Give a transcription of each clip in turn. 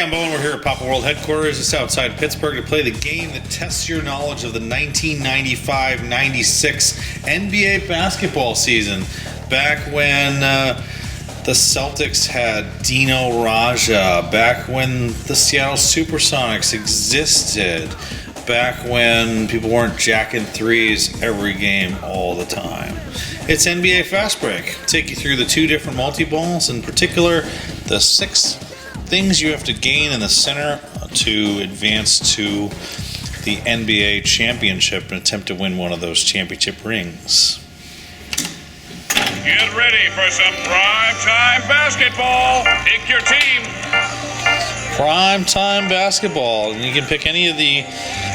I'm Bo, and we're here at Papa World headquarters just outside Pittsburgh to play the game that tests your knowledge of the 1995-96 NBA basketball season. Back when the Celtics had Dino Raja, back when the Seattle Supersonics existed, back when people weren't jacking threes every game all the time. It's NBA Fast Break. I'll take you through the two different multi-balls, in particular the 6 things you have to gain in the center to advance to the NBA championship and attempt to win one of those championship rings. Get ready for some primetime basketball. Pick your team. Primetime basketball. And you can pick any of the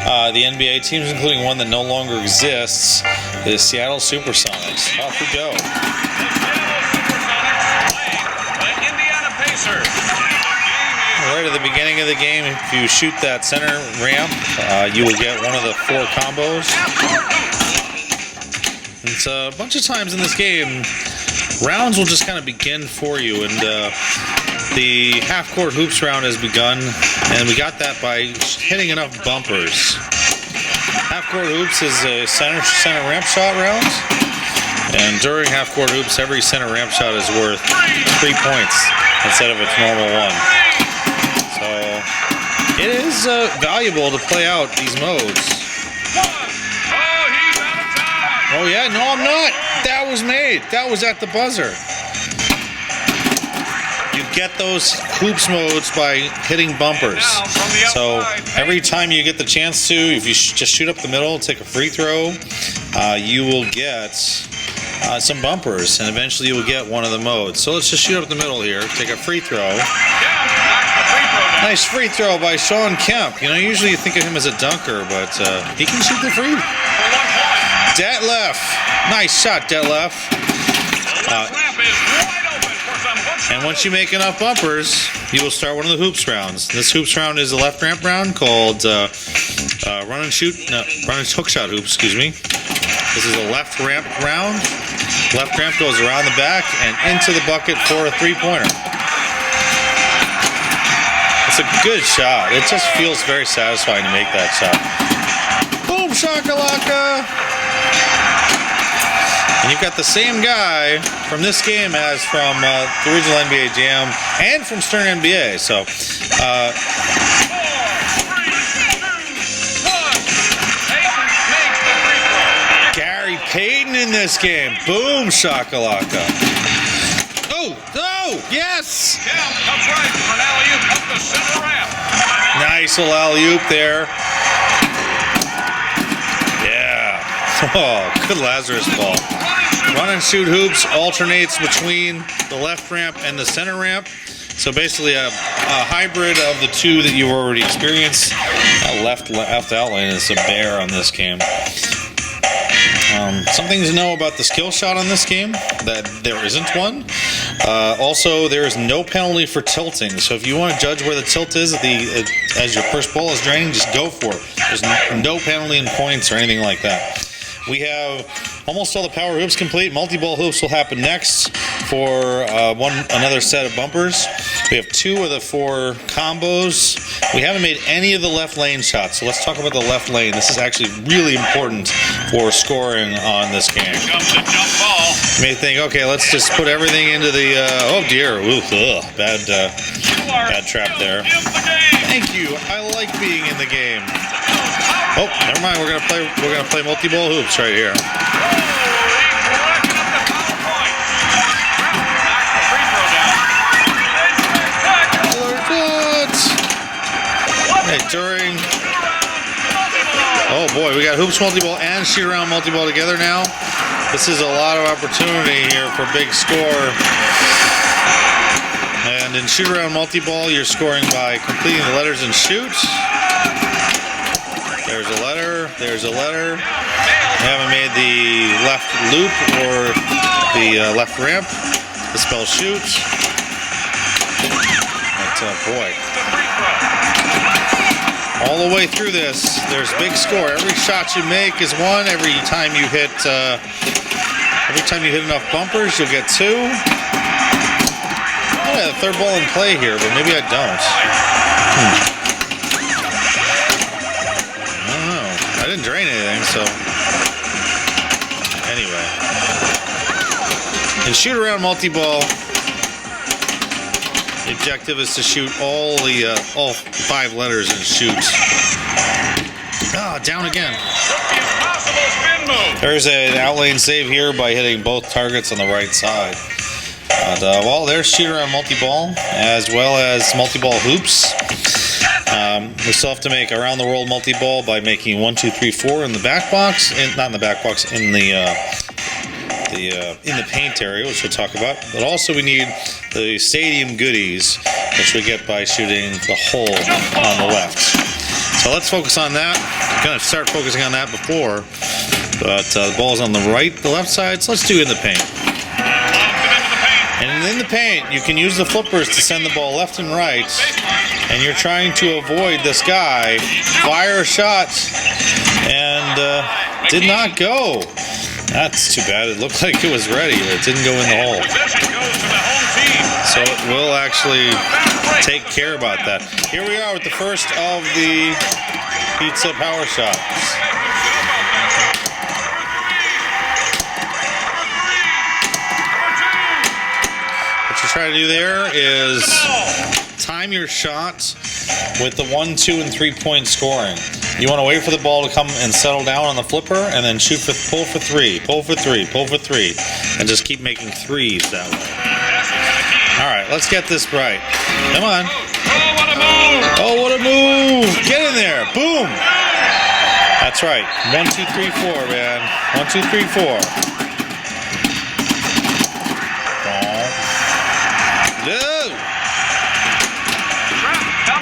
NBA teams, including one that no longer exists, the Seattle Supersonics. Off we go. The Seattle Supersonics playing the Indiana Pacers. Right at the beginning of the game, if you shoot that center ramp, you will get one of the 4 combos. It's a bunch of times in this game, rounds will just kind of begin for you, and the half-court hoops round has begun, and we got that by hitting enough bumpers. Half-court hoops is a center ramp shot round, and during half-court hoops, every center ramp shot is worth 3 points instead of its normal 1. So it is valuable to play out these modes. Oh yeah, no I'm not. That was made. That was at the buzzer. You get those hoops modes by hitting bumpers. So every time you get the chance to, if you just shoot up the middle, take a free throw, you will get some bumpers, and eventually you will get one of the modes. So let's just shoot up the middle here, take a free throw. Nice free throw by Sean Kemp. You know, usually you think of him as a dunker, but he can shoot the free. Detlef. Nice shot, Detlef. And once you make enough bumpers, you will start one of the hoops rounds. This hoops round is a left ramp round called run and hook shot hoops, excuse me. This is a left ramp round. Left ramp goes around the back and into the bucket for a 3-pointer. It's a good shot. It just feels very satisfying to make that shot. Boom shakalaka! And you've got the same guy from this game as from the original NBA Jam and from Stern NBA. So, Gary Payton in this game. Boom shakalaka. Oh, yes! That's right, for an alley-oop up the center ramp. Nice little alley-oop there. Yeah. Oh, good Lazarus ball. Run and shoot hoops alternates between the left ramp and the center ramp. So basically a hybrid of the two that you've already experienced. Left outline is a bear on this game. Something to know about the skill shot on this game, that there isn't one. Also, there is no penalty for tilting. So if you want to judge where the tilt is as your first ball is draining, just go for it. There's no penalty in points or anything like that. We have almost all the power hoops complete. Multi-ball hoops will happen next for another set of bumpers. We have 2 of the 4 combos. We haven't made any of the left lane shots, so let's talk about the left lane. This is actually really important for scoring on this game. Comes the jump ball. You may think, okay, let's just put everything into the, oh dear, bad trap there. Thank you, I like being in the game. Oh, never mind. We're gonna play multi-ball hoops right here. Oh boy, we got hoops multi-ball and shoot around multi-ball together now. This is a lot of opportunity here for big score. And in shoot around multi-ball, you're scoring by completing the letters and shoot. There's a letter. There's a letter. We haven't made the left loop or the left ramp. The spell shoot. But boy. All the way through this, there's big score. Every shot you make is 1. Every time you hit enough bumpers, you'll get 2. I have a third ball in play here, but maybe I don't. I don't know. I didn't drain anything, so. Anyway. In shoot around multi-ball, the objective is to shoot all 5 letters and shoot. Ah, down again. There's an outlane save here by hitting both targets on the right side. But, well, there's shoot around multi-ball as well as multi-ball hoops. We still have to make around the world multi-ball by making 1, 2, 3, 4 in the back box, not in the back box, in the paint area, which we'll talk about. But also we need the stadium goodies, which we get by shooting the hole on the left. So let's focus on that. I'm going to start focusing on that before, but the ball's on the left side, so let's do in the paint. And in the paint, you can use the flippers to send the ball left and right, and you're trying to avoid this guy. Fire a shot, and did not go. That's too bad. It looked like it was ready, but it didn't go in the hole. So it will actually take care about that. Here we are with the first of the pizza power shots. What you try to do there is time your shot with the 1, 2, and 3 point scoring. You want to wait for the ball to come and settle down on the flipper, and then pull for 3, pull for 3, pull for 3, and just keep making threes that way. All right, let's get this right. Come on. Oh, what a move! Get in there! Boom! That's right. 1, 2, 3, 4, man. 1, 2, 3, 4.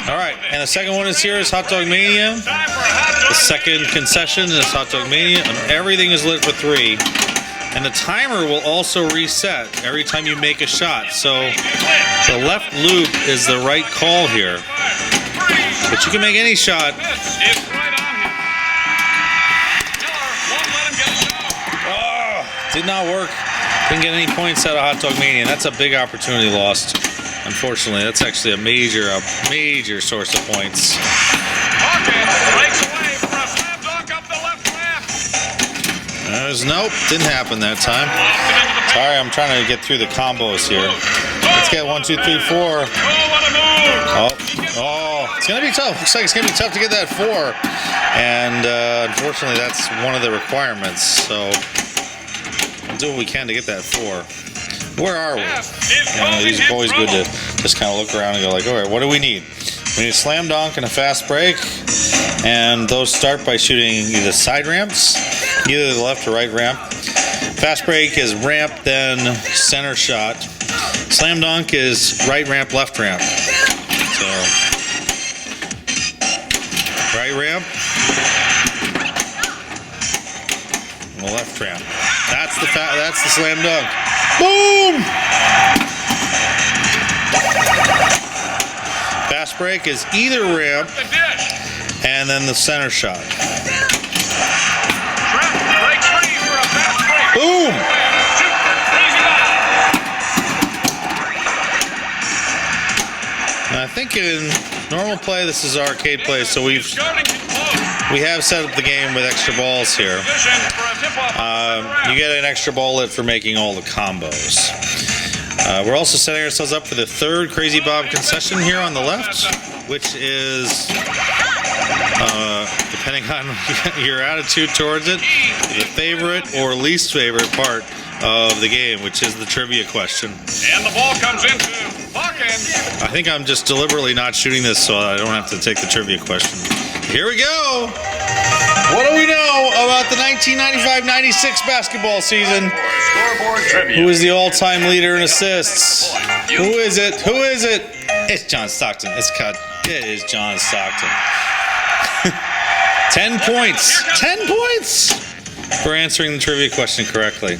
All right, and the second one is here is Hot Dog Mania. The second concession is Hot Dog Mania, and everything is lit for 3. And the timer will also reset every time you make a shot. So the left loop is the right call here. But you can make any shot. Oh, did not work. Didn't get any points out of Hot Dog Mania. That's a big opportunity lost. Unfortunately, that's actually a major source of points. Nope, didn't happen that time. Sorry, I'm trying to get through the combos here. Let's get 1, 2, 3, 4. Oh, it's gonna be tough. Looks like it's gonna be tough to get that 4. And unfortunately, that's one of the requirements. So we'll do what we can to get that 4. Where are we? These are always good to just kind of look around and go like, all right, what do we need? We need a slam dunk and a fast break, and those start by shooting either side ramps, either the left or right ramp. Fast break is ramp, then center shot. Slam dunk is right ramp, left ramp. So, right ramp, and the left ramp. That's the slam dunk. Boom! Fast break is either ramp and then the center shot. Boom! And I think in normal play, this is arcade play, so we have set up the game with extra balls here. You get an extra ball lit for making all the combos. We're also setting ourselves up for the third Crazy Bob concession here on the left, which is, depending on your attitude towards it, the favorite or least favorite part of the game, which is the trivia question. And the ball comes into Hawkins. I think I'm just deliberately not shooting this so I don't have to take the trivia question. Here we go! What do we know about the 1995-96 basketball season? Scoreboard trivia. Who is the all-time leader in assists? Who is it? Who is it? It's John Stockton. It is John Stockton. 10 points. 10 points for answering the trivia question correctly.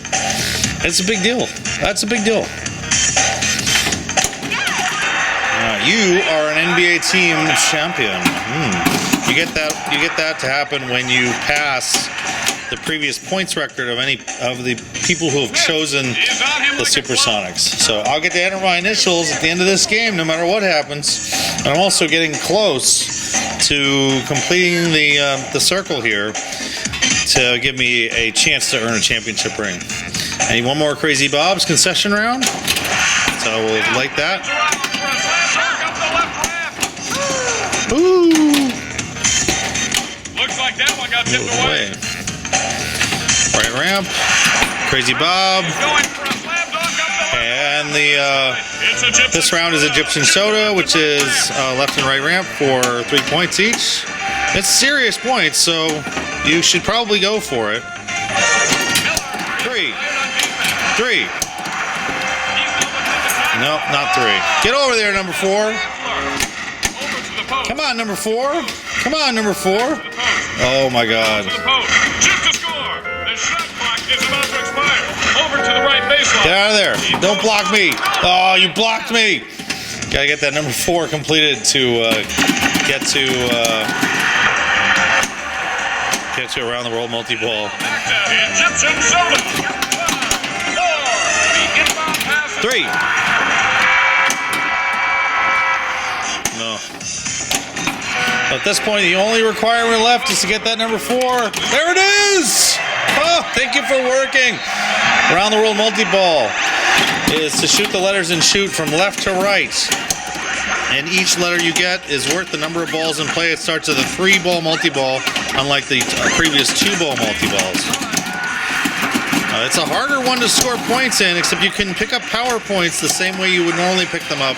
It's a big deal. That's a big deal. You are an NBA team champion. You get that to happen when you pass the previous points record of any of the people who have chosen the Supersonics. So I'll get to enter my initials at the end of this game, no matter what happens. And I'm also getting close to completing the circle here to give me a chance to earn a championship ring. I need one more Crazy Bob's concession round, so we'll light that. Ooh! Looks like that one got tipped away. Right ramp, Crazy Bob, Going for a slam dunk up the and It's Egyptian this round is Egyptian Soda, which is left and right ramp for 3 points each. It's serious points, so you should probably go for it. 3. Nope, not 3. Get over there, number 4. Come on, number 4. Come on, number 4. Oh my God. To the post. Just to score. The shot clock is about to expire. Over to the right baseline. Get out of there. Don't block me. Oh, you blocked me. Gotta get that number 4 completed to get to around the world multi-ball. Egyptian Soda. 4. The inbound pass. 3. No. At this point, the only requirement left is to get that number 4. There it is! Oh, thank you for working. Around the world multi-ball is to shoot the letters and shoot from left to right. And each letter you get is worth the number of balls in play. It starts with a 3-ball multi-ball, unlike the previous 2-ball multi-balls. It's a harder one to score points in, except you can pick up power points the same way you would normally pick them up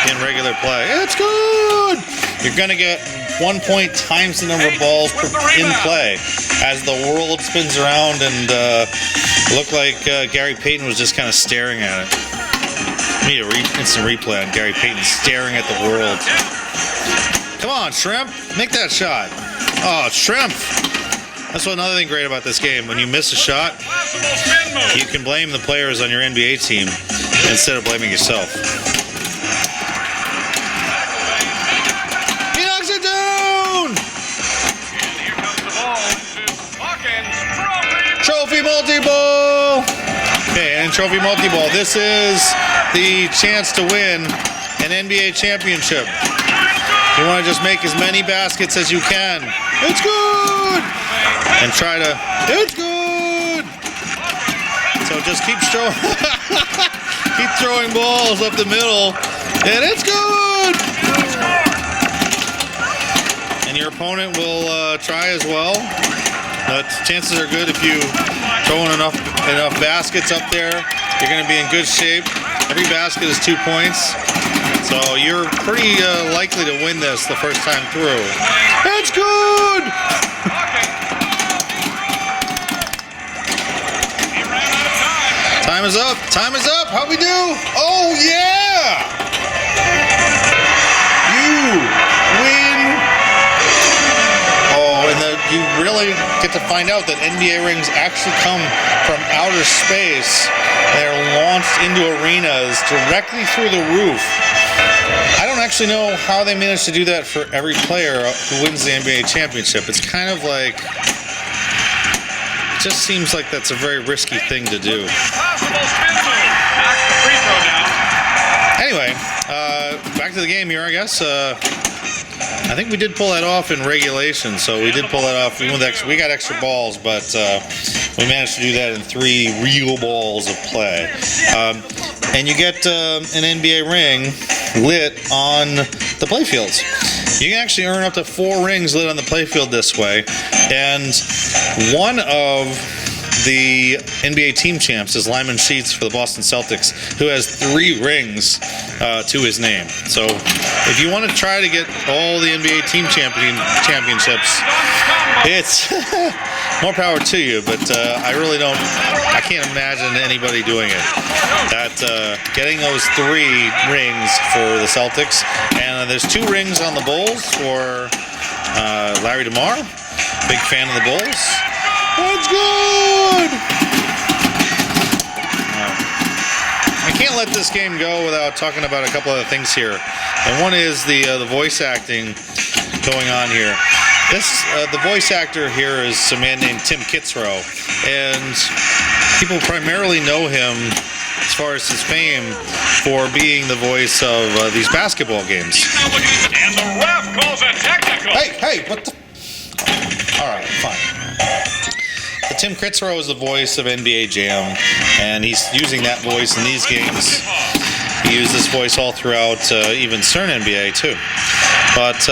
in regular play. It's good! You're going to get 1 point times the number of balls in play as the world spins around, and look like Gary Payton was just kind of staring at it. Need an instant replay on Gary Payton staring at the world. Come on, Shrimp. Make that shot. Oh, Shrimp. That's another thing great about this game. When you miss a shot, you can blame the players on your NBA team instead of blaming yourself. He knocks it down! And here comes the ball into Hawkins. Trophy multi-ball! Okay, and Trophy multi-ball. This is the chance to win an NBA championship. You want to just make as many baskets as you can. It's good! And try to... It's good! So just keep throwing balls up the middle. And it's good! And your opponent will try as well. But chances are good if you throw in enough baskets up there, you're going to be in good shape. Every basket is 2 points. So you're pretty likely to win this the first time through. It's good! Time is up. Time is up. How'd we do? Oh, yeah! You win. Oh, and you really get to find out that NBA rings actually come from outer space. They're launched into arenas directly through the roof. I don't actually know how they managed to do that for every player who wins the NBA championship. It's kind of like... It just seems like that's a very risky thing to do. Anyway, back to the game here, I guess. I think we did pull that off in regulation, so we did pull that off. We got extra balls, but we managed to do that in 3 real balls of play. And you get an NBA ring lit on the playfields. You can actually earn up to 4 rings lit on the playfield this way. And one of the NBA team champs is Lyman Sheets for the Boston Celtics, who has 3 rings to his name. So if you want to try to get all the NBA team championships, it's more power to you, but I can't imagine anybody doing it. Getting those 3 rings for the Celtics, and there's 2 rings on the Bulls for Larry DeMar, big fan of the Bulls. That's good! I can't let this game go without talking about a couple other things here. And one is the voice acting going on here. The voice actor here is a man named Tim Kitzrow, and people primarily know him, as far as his fame, for being the voice of these basketball games. And the ref calls a technical. Hey, what the? All right, fine. But Tim Kitzrow is the voice of NBA Jam, and he's using that voice in these games. He used this voice all throughout even CERN NBA too. But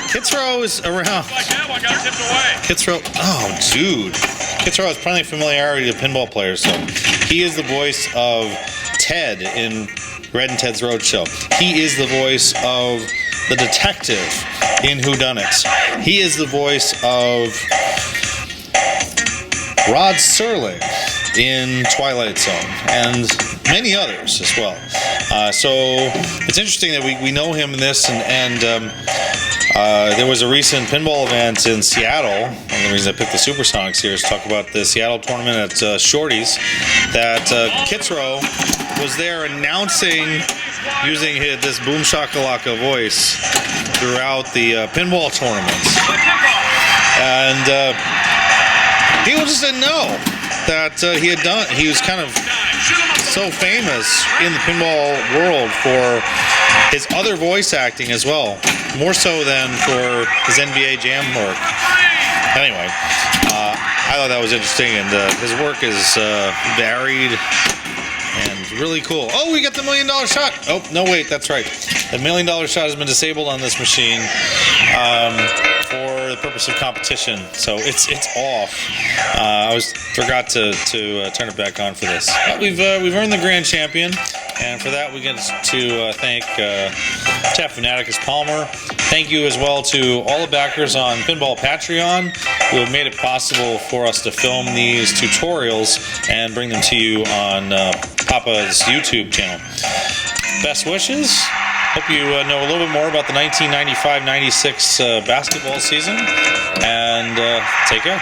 Kitzrow is around. Like that one got tipped away. Kitzrow, oh dude. Kitzrow has plenty of familiarity to pinball players, so he is the voice of Ted in Red and Ted's Roadshow. He is the voice of the detective in Whodunit. He is the voice of Rod Serling in Twilight Zone, and many others as well. So it's interesting that we know him in this, and there was a recent pinball event in Seattle. One of the reasons I picked the Supersonics here is to talk about the Seattle tournament at Shorty's, that Kitzrow was there announcing, using this boom shakalaka voice throughout the pinball tournaments. And people just didn't know that he was kind of so famous in the pinball world for his other voice acting as well, more so than for his NBA Jam work. Anyway, I thought that was interesting, and his work is varied and really cool. Oh, we got the $1 million shot. Oh, no, wait, that's right. The $1 million shot has been disabled on this machine for the purpose of competition, so it's off. I forgot to turn it back on for this. But we've earned the grand champion, and for that we get to thank Tap Fanaticus Palmer. Thank you as well to all the backers on Pinball Patreon who have made it possible for us to film these tutorials and bring them to you on Papa's YouTube channel. Best wishes. Hope you know a little bit more about the 1995-96 basketball season, and take care.